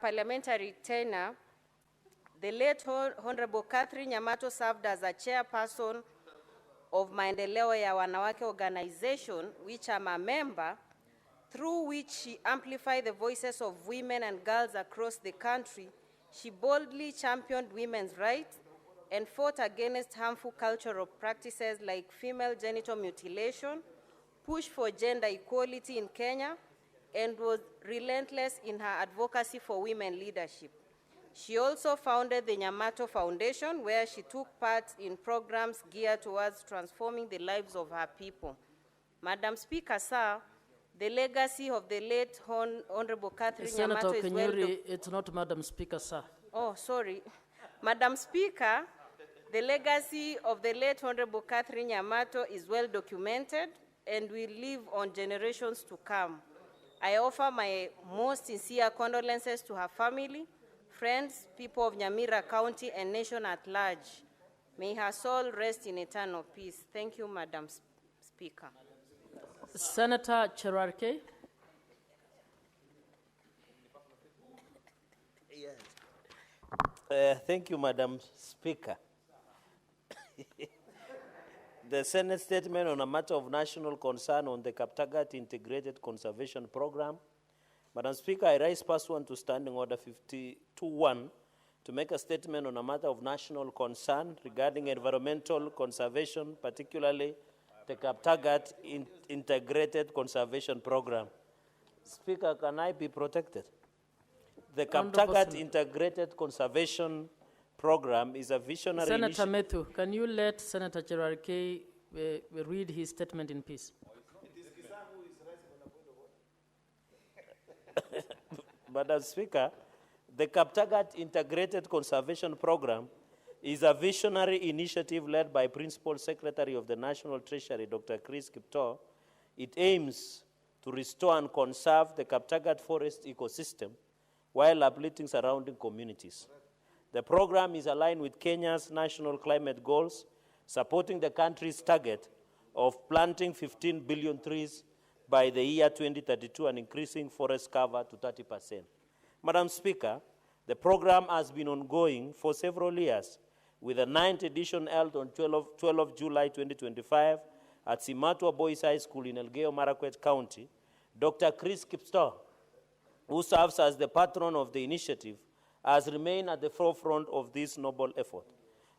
parliamentary tenure, the late Honorable Catherine Nyamato served as a chairperson of Maendeleo ya Wanawake organization, which I'm a member, through which she amplified the voices of women and girls across the country. She boldly championed women's rights and fought against harmful cultural practices like female genital mutilation, pushed for gender equality in Kenya, and was relentless in her advocacy for women leadership. She also founded the Nyamato Foundation, where she took part in programs geared towards transforming the lives of her people. Madam Speaker, sir, the legacy of the late Honorable Catherine Nyamato is well... It's not Madam Speaker, sir. Oh, sorry. Madam Speaker, the legacy of the late Honorable Catherine Nyamato is well documented and will live on generations to come. I offer my most sincere condolences to her family, friends, people of Nyamira County, and nation at large. May her soul rest in eternal peace. Thank you, Madam Speaker. Senator Cherarke. Yes. Thank you, Madam Speaker. The Senate statement on a matter of national concern on the Kaptagat Integrated Conservation Program. Madam Speaker, I rise pursuant to Standing Order 52-1 to make a statement on a matter of national concern regarding environmental conservation, particularly the Kaptagat Integrated Conservation Program. Speaker, can I be protected? The Kaptagat Integrated Conservation Program is a visionary Senator Methu, can you let Senator Cherarke read his statement in peace? Madam Speaker, the Kaptagat Integrated Conservation Program is a visionary initiative led by Principal Secretary of the National Treasury, Dr. Chris Kipto. It aims to restore and conserve the Kaptagat forest ecosystem while uplifting surrounding communities. The program is aligned with Kenya's national climate goals, supporting the country's target of planting 15 billion trees by the year 2032 and increasing forest cover to 30%. Madam Speaker, the program has been ongoing for several years, with the 9th edition held on 12 July 2025 at Simatwa Boys High School in Elgeyo Marakwet County. Dr. Chris Kipto, who serves as the patron of the initiative, has remained at the forefront of this noble effort.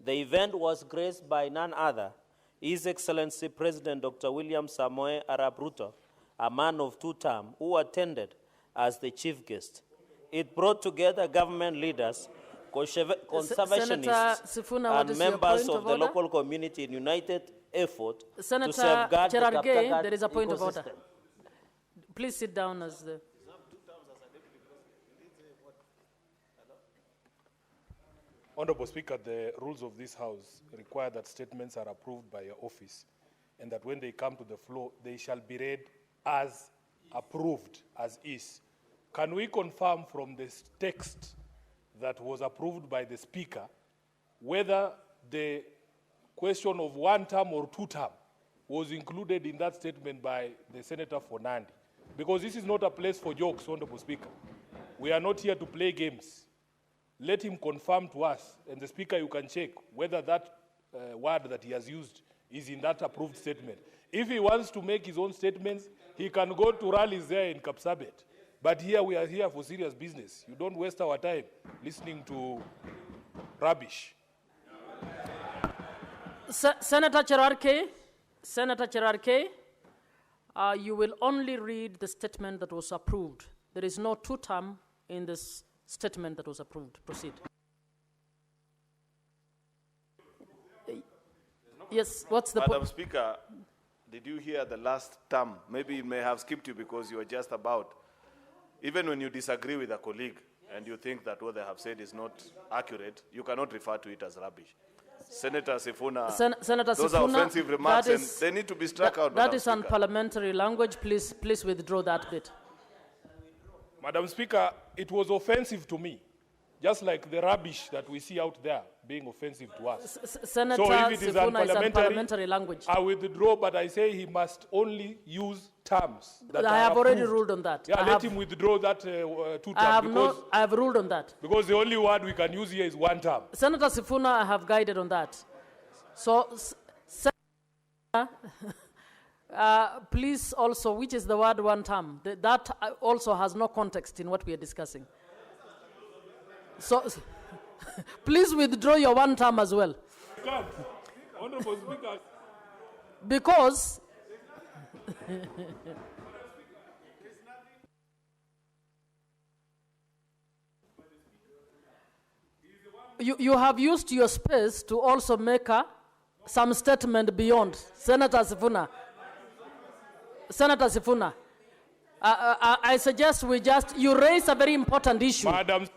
The event was graced by none other, His Excellency President Dr. William Samoei Arap Ruto, a man of two terms, who attended as the chief guest. It brought together government leaders, conservationists, Sifuna, and members of the local community in united effort Senator to safeguard the Kaptagat there is a point ecosystem. of order. Please sit down as the... Honorable Speaker, the rules of this House require that statements are approved by your office and that when they come to the floor, they shall be read as approved, as is. Can we confirm from this text that was approved by the Speaker whether the question of one term or two term was included in that statement by the Senator for Nandi? Because this is not a place for jokes, Honorable Speaker. We are not here to play games. Let him confirm to us, and the Speaker, you can check whether that word that he has used is in that approved statement. If he wants to make his own statements, he can go to rallies there in Kapsabet. But here we are here for serious business. You don't waste our time listening to rubbish. Senator Cherarke, you will only read the statement that was approved. There is no two-term in this statement that was approved. Proceed. Yes, what's the point? Madam Speaker, did you hear the last term? Maybe it may have skipped you because you were just about. Even when you disagree with a colleague and you think that what they have said is not accurate, you cannot refer to it as rubbish. Senator Sifuna, Senator those Sifuna, are offensive remarks and they need to be struck out. That is unparliamentary language. Please withdraw that bit. Madam Speaker, it was offensive to me just like the rubbish that we see out there being offensive to us. Senator So if it is Sifuna is unparliamentary, unparliamentary language. I withdraw, but I say he must only use terms that I are have already approved. ruled on that. Yeah, I let have- him withdraw that 2 I have, terms I have ruled on that. because the only word we can use here is 1 term. Senator Sifuna, I have guided on that. So, Senator, please also, which is the word 1 term? That also has no context in what we are discussing. So, please withdraw your 1 term as well. Honorable Speaker. Because you have used your space to also make some statement beyond. Senator Sifuna. Senator Sifuna, I suggest you raise a very important issue. Madam,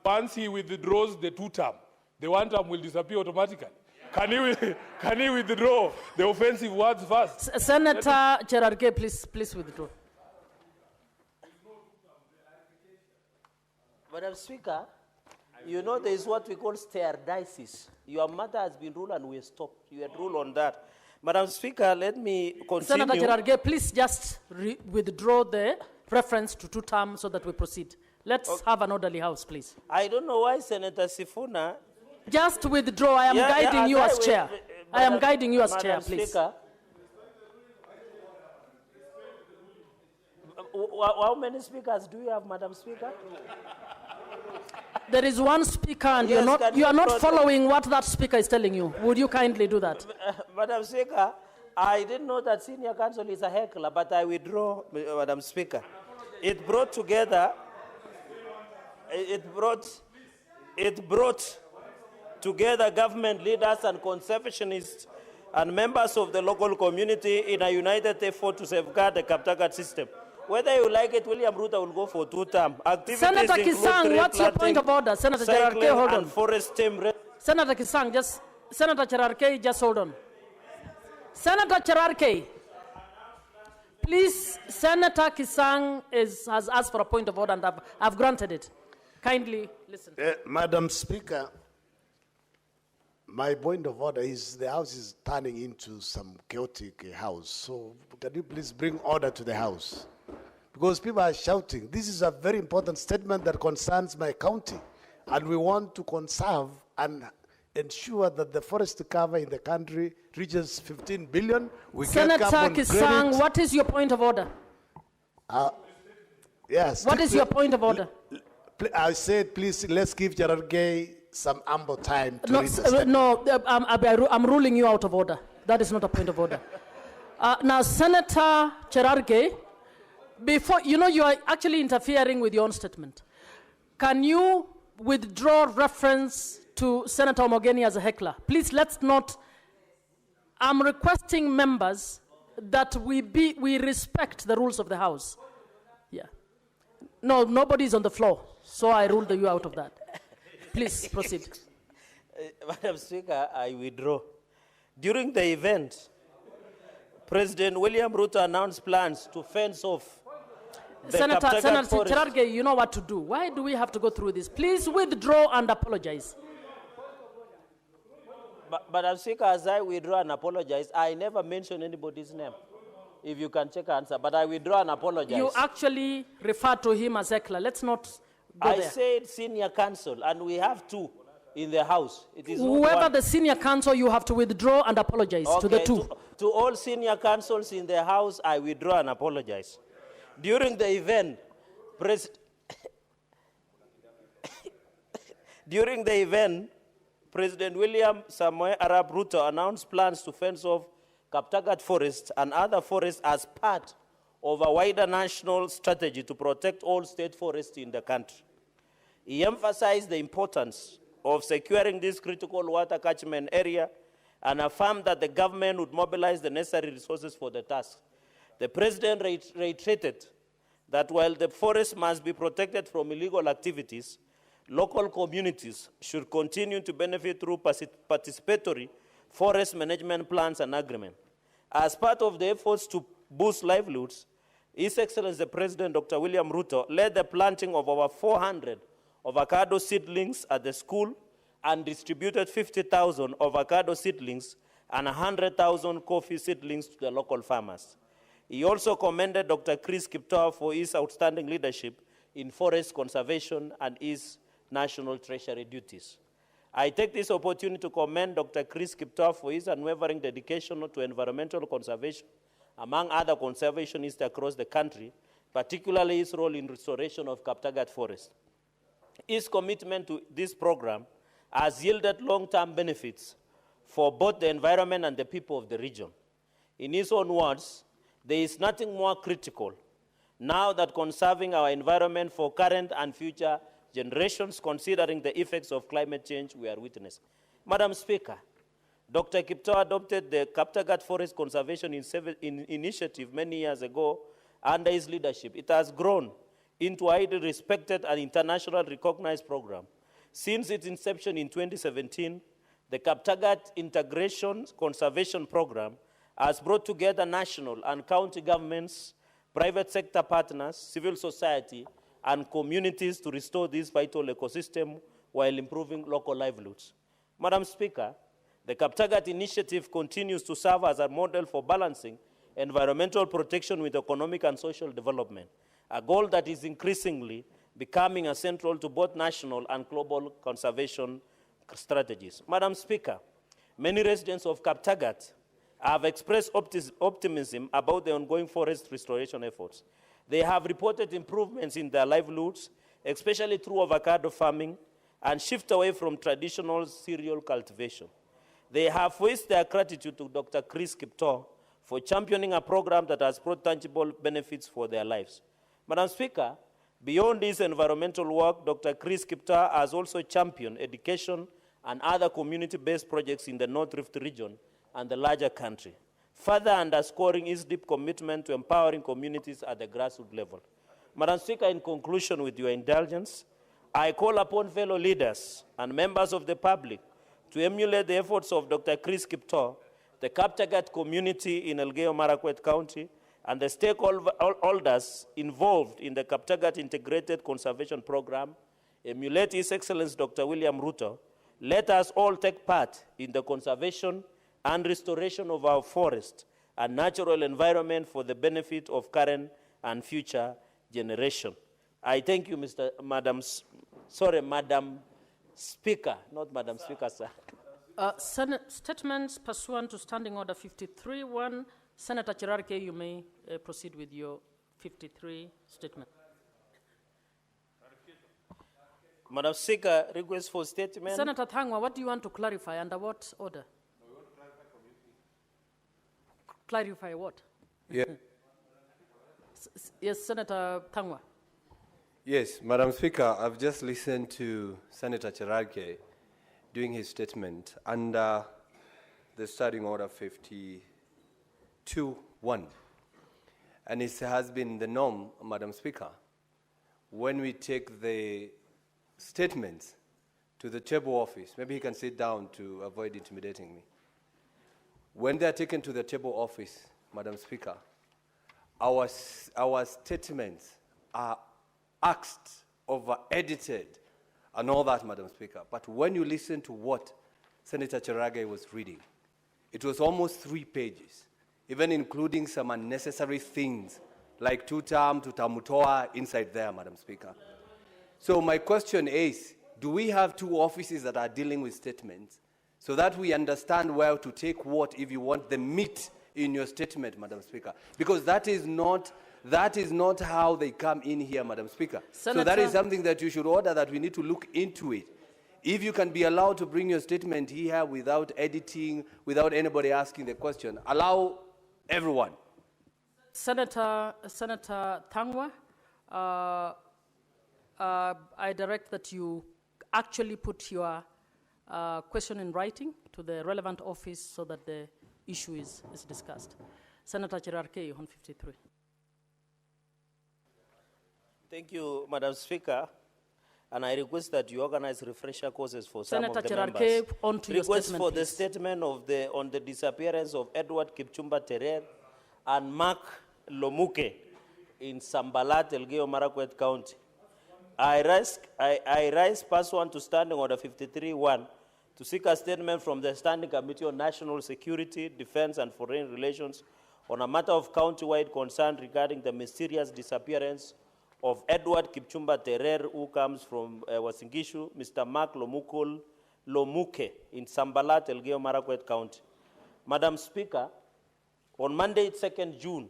once he withdraws the 2 term, the 1 term will disappear automatically. Can he withdraw the offensive words first? Senator Cherargei, please withdraw. Madam Speaker, you know there is what we call standardisis. Your matter has been ruled and we stopped. You had ruled on that. Madam Speaker, let me continue. Senator Cherargei, please just withdraw the reference to 2 terms so that we proceed. Let's have an orderly house, please. I don't know why Senator Sifuna. Just withdraw. I am guiding you as chair. I am guiding you as chair, Madam please. Speaker, how many speakers do you have, Madam Speaker? There is 1 speaker and Yes, you are not protest? following what that speaker is telling you. Would you kindly do that? Madam Speaker, I didn't know that senior counsel is a heckler, but I withdraw, Madam Speaker. It brought together together government leaders and conservationists and members of the local community in a united effort to safeguard the Kaptagat system. Whether you like it, William Ruto will go for 2 terms. Senator Kisang, what's your point of order? Senator Cherargei, hold on. Forest timber. Senator Kisang, Senator Cherargei, just hold on. Senator Cherargei, please, Senator Kisang has asked for a point of order and I've granted it. Kindly listen. Madam Speaker, my point of order is the House is turning into some chaotic house. So can you please bring order to the House? Because people are shouting. This is a very important statement that concerns my county. And we want to conserve and ensure that the forest cover in the country reaches 15 billion. We Senator get carbon Kisang, credit. what is your point of order? Yes. What is your point of order? I said, please, let's give Cherargei some ample time to read the statement. I'm ruling you out of order. That is not a point of order. Now, Senator Cherargei, before, you are actually interfering with your own statement. Can you withdraw reference to Senator Omogeni as a heckler? Please, let's not. I'm requesting members that we respect the rules of the House. Yeah. No, nobody's on the floor, so I ruled you out of that. Please proceed. Madam Speaker, I withdraw. During the event, President William Ruto announced plans to fence off the Senator Kaptagat forest. Cherargei, you know what to do. Why do we have to go through this? Please withdraw and apologize. Madam Speaker, as I withdraw and apologize, I never mentioned anybody's name. If you can check answer, but I withdraw and apologize. You actually refer to him as heckler. Let's not go I there. said senior counsel, and we have 2 in the House. It is not Whoever one. the senior counsel, you have to withdraw and apologize to the 2. To all senior counsels in the House, I withdraw and apologize. During the event, President William Samoei Arap Ruto announced plans to fence off Kaptagat forests and other forests as part of a wider national strategy to protect all state forests in the country. He emphasized the importance of securing this critical water catchment area and affirmed that the government would mobilize the necessary resources for the task. The President reiterated that while the forest must be protected from illegal activities, local communities should continue to benefit through participatory forest management plans and agreements. As part of the efforts to boost livelihoods, His Excellency the President, Dr. William Ruto, led the planting of over 400 avocado seedlings at the school and distributed 50,000 avocado seedlings and 100,000 coffee seedlings to the local farmers. He also commended Dr. Chris Kiptoo for his outstanding leadership in forest conservation and his national treasury duties. I take this opportunity to commend Dr. Chris Kiptoo for his unwavering dedication to environmental conservation, among other conservationists across the country, particularly his role in restoration of Kaptagat Forest. His commitment to this program has yielded long-term benefits for both the environment and the people of the region. In his own words, there is nothing more critical now that conserving our environment for current and future generations, considering the effects of climate change we are witnessing. Madam Speaker, Dr. Kiptoo adopted the Kaptagat Forest Conservation Initiative many years ago under his leadership. It has grown into a highly respected and internationally recognized program. Since its inception in 2017, the Kaptagat Integration Conservation Program has brought together national and county governments, private sector partners, civil society, and communities to restore this vital ecosystem while improving local livelihoods. Madam Speaker, the Kaptagat initiative continues to serve as a model for balancing environmental protection with economic and social development, a goal that is increasingly becoming central to both national and global conservation strategies. Madam Speaker, many residents of Kaptagat have expressed optimism about the ongoing forest restoration efforts. They have reported improvements in their livelihoods, especially through avocado farming, and shift away from traditional cereal cultivation. They have voiced their gratitude to Dr. Chris Kiptoo for championing a program that has brought tangible benefits for their lives. Madam Speaker, beyond this environmental work, Dr. Chris Kiptoo has also championed education and other community-based projects in the North Rift region and the larger country, further underscoring his deep commitment to empowering communities at the grassroots level. Madam Speaker, in conclusion, with your indulgence, I call upon fellow leaders and members of the public to emulate the efforts of Dr. Chris Kiptoo, the Kaptagat community in Elgeyo-Marakwet County, and the stakeholders involved in the Kaptagat Integrated Conservation Program. Emulate His Excellency Dr. William Ruto. Let us all take part in the conservation and restoration of our forest and natural environment for the benefit of current and future generation. I thank you, Madam Speaker, not Madam Speaker, sir. Statements pursuant to Standing Order 53.1. Senator Cherarke, you may proceed with your 53 statement. Madam Speaker, request for statement. Senator Thangwa, what do you want to clarify? Under what order? Clarify what? Yeah. Yes, Senator Thangwa. Yes, Madam Speaker, I've just listened to Senator Cherarke doing his statement under the Standing Order 52.1. And it has been the norm, Madam Speaker, when we take the statements to the table office, maybe he can sit down to avoid intimidating me. When they are taken to the table office, Madam Speaker, our statements are axed, over-edited, and all that, Madam Speaker. But when you listen to what Senator Cherarke was reading, it was almost 3 pages, even including some unnecessary things like tutam, tutamutoa inside there, Madam Speaker. So my question is, do we have 2 offices that are dealing with statements so that we understand where to take what if you want the meat in your statement, Madam Speaker? Because that is not how they come in here, Madam Speaker. Senator, so that is something that you should order, that we need to look into it. If you can be allowed to bring your statement here without editing, without anybody asking the question, allow everyone. Senator Thangwa, I direct that you actually put your question in writing to the relevant office so that the issue is discussed. Senator Cherarke on 53. Thank you, Madam Speaker. And I request that you organize refresher courses for Senator some of the Cherarke, members. on to your Request statement, for please. the statement on the disappearance of Edward Kipchumba Terer and Mark Lomuke in Sambalat, Elgeyo-Marakwet County. I rise pursuant to Standing Order 53-1 to seek a statement from the Standing Committee on National Security, Defense and Foreign Relations on a matter of county-wide concern regarding the mysterious disappearance of Edward Kipchumba Terer, who comes from Wasingishu, Mr. Mark Lomuke in Sambalat, Elgeyo Marakwet County. Madam Speaker, on Monday, 2nd June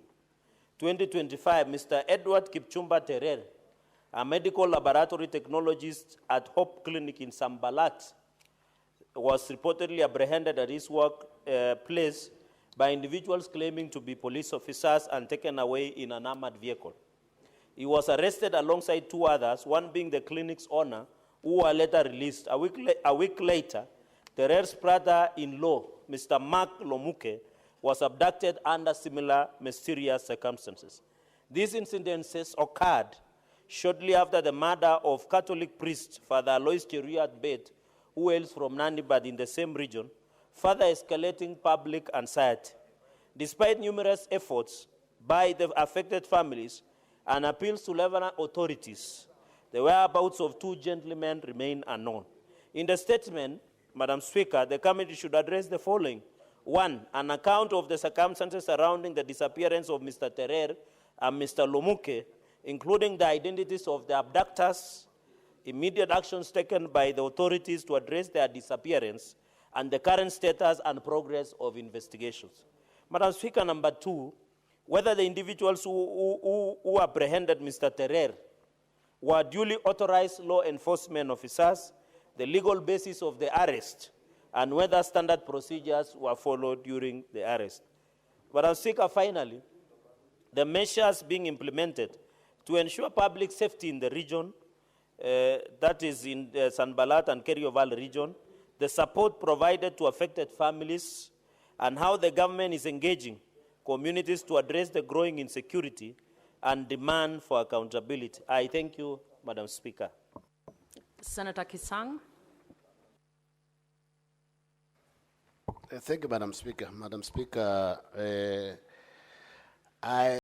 2025, Mr. Edward Kipchumba Terer, a medical laboratory technologist at Hope Clinic in Sambalat, was reportedly apprehended at his work place by individuals claiming to be police officers and taken away in an armored vehicle. He was arrested alongside two others, one being the clinic's owner, who were later released. A week later, Terer's brother-in-law, Mr. Mark Lomuke, was abducted under similar mysterious circumstances. These incidences occurred shortly after the murder of Catholic priest Father Alois Cheruiyot, who hails from Nandibad in the same region, further escalating public anxiety. Despite numerous efforts by the affected families and appeals to level authorities, the whereabouts of two gentlemen remain unknown. In the statement, Madam Speaker, the committee should address the following. 1, an account of the circumstances surrounding the disappearance of Mr. Terer and Mr. Lomuke, including the identities of the abductors, immediate actions taken by the authorities to address their disappearance, and the current status and progress of investigations. Madam Speaker, number 2, whether the individuals who apprehended Mr. Terer were duly authorized law enforcement officers, the legal basis of the arrest, and whether standard procedures were followed during the arrest. Madam Speaker, finally, the measures being implemented to ensure public safety in the region, that is in the Sanbalat and Kerio Valley region, the support provided to affected families, and how the government is engaging communities to address the growing insecurity and demand for accountability. I thank you, Madam Speaker. Senator Kisang. Thank you, Madam Speaker. Madam Speaker, I